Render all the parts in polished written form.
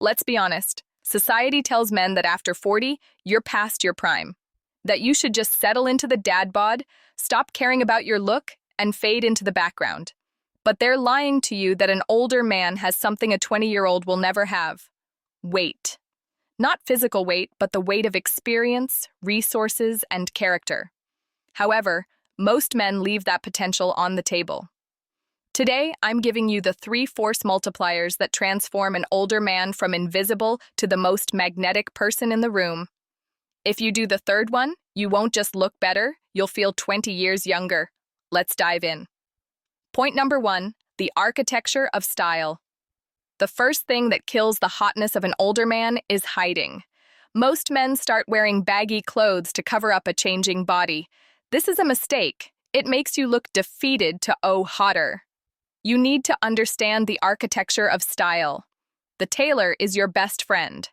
Let's be honest. Society tells men that after 40, you're past your prime. That you should just settle into the dad bod, stop caring about your look, and fade into the background. But they're lying to you that an older man has something a 20-year-old will never have. Weight. Not physical weight, but the weight of experience, resources, and character. However, most men leave that potential on the table. Today, I'm giving you the 3 force multipliers that transform an older man from invisible to the most magnetic person in the room. If you do the third one, you won't just look better, you'll feel 20 years younger. Let's dive in. Point number 1, the architecture of style. The first thing that kills the hotness of an older man is hiding. Most men start wearing baggy clothes to cover up a changing body. This is a mistake. It makes you look defeated to hotter. You need to understand the architecture of style. The tailor is your best friend.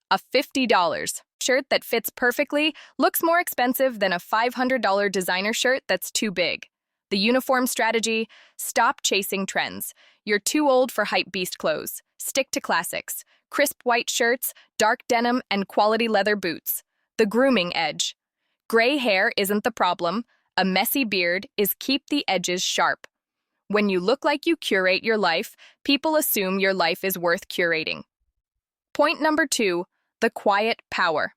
A $50 shirt that fits perfectly looks more expensive than a $500 designer shirt that's too big. The uniform strategy: stop chasing trends. You're too old for hype-beast clothes. Stick to classics: crisp white shirts, dark denim, and quality leather boots. The grooming edge. Gray hair isn't the problem. A messy beard is keep the edges sharp. When you look like you curate your life, people assume your life is worth curating. Point number 2, the quiet power.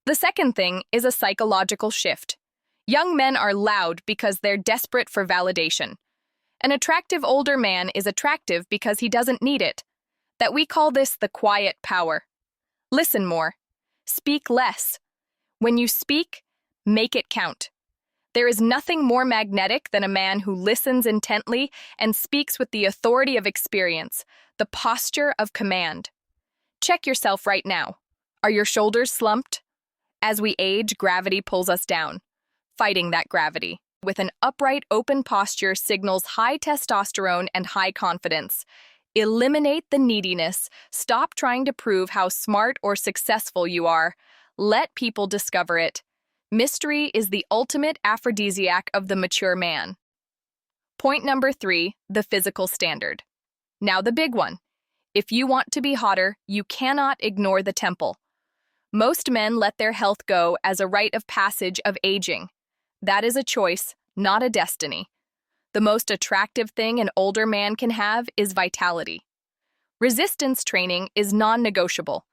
The second thing is a psychological shift. Young men are loud because they're desperate for validation. An attractive older man is attractive because he doesn't need it. That we call this the quiet power. Listen more. Speak less. When you speak, make it count. There is nothing more magnetic than a man who listens intently and speaks with the authority of experience, the posture of command. Check yourself right now. Are your shoulders slumped? As we age, gravity pulls us down. Fighting that gravity with an upright, open posture signals high testosterone and high confidence. Eliminate the neediness. Stop trying to prove how smart or successful you are. Let people discover it. Mystery is the ultimate aphrodisiac of the mature man. Point number 3, the physical standard. Now the big one. If you want to be hotter, you cannot ignore the temple. Most men let their health go as a rite of passage of aging. That is a choice, not a destiny. The most attractive thing an older man can have is vitality. Resistance training is non-negotiable.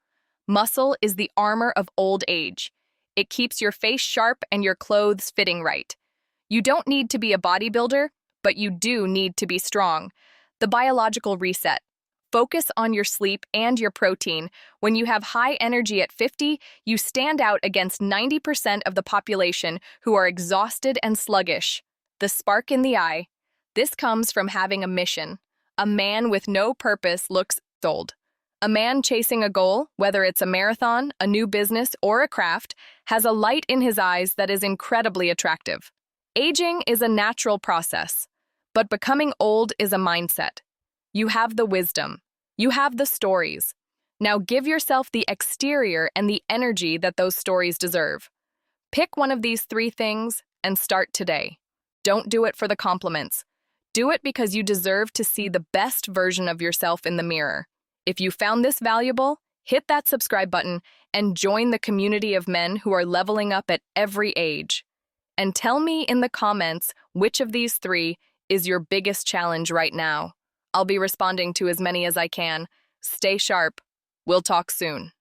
Muscle is the armor of old age. It keeps your face sharp and your clothes fitting right. You don't need to be a bodybuilder, but you do need to be strong. The biological reset. Focus on your sleep and your protein. When you have high energy at 50, you stand out against 90% of the population who are exhausted and sluggish. The spark in the eye. This comes from having a mission. A man with no purpose looks old. A man chasing a goal, whether it's a marathon, a new business, or a craft, has a light in his eyes that is incredibly attractive. Aging is a natural process, but becoming old is a mindset. You have the wisdom. You have the stories. Now give yourself the exterior and the energy that those stories deserve. Pick one of these 3 things and start today. Don't do it for the compliments. Do it because you deserve to see the best version of yourself in the mirror. If you found this valuable, hit that subscribe button and join the community of men who are leveling up at every age. And tell me in the comments which of these 3 is your biggest challenge right now. I'll be responding to as many as I can. Stay sharp. We'll talk soon.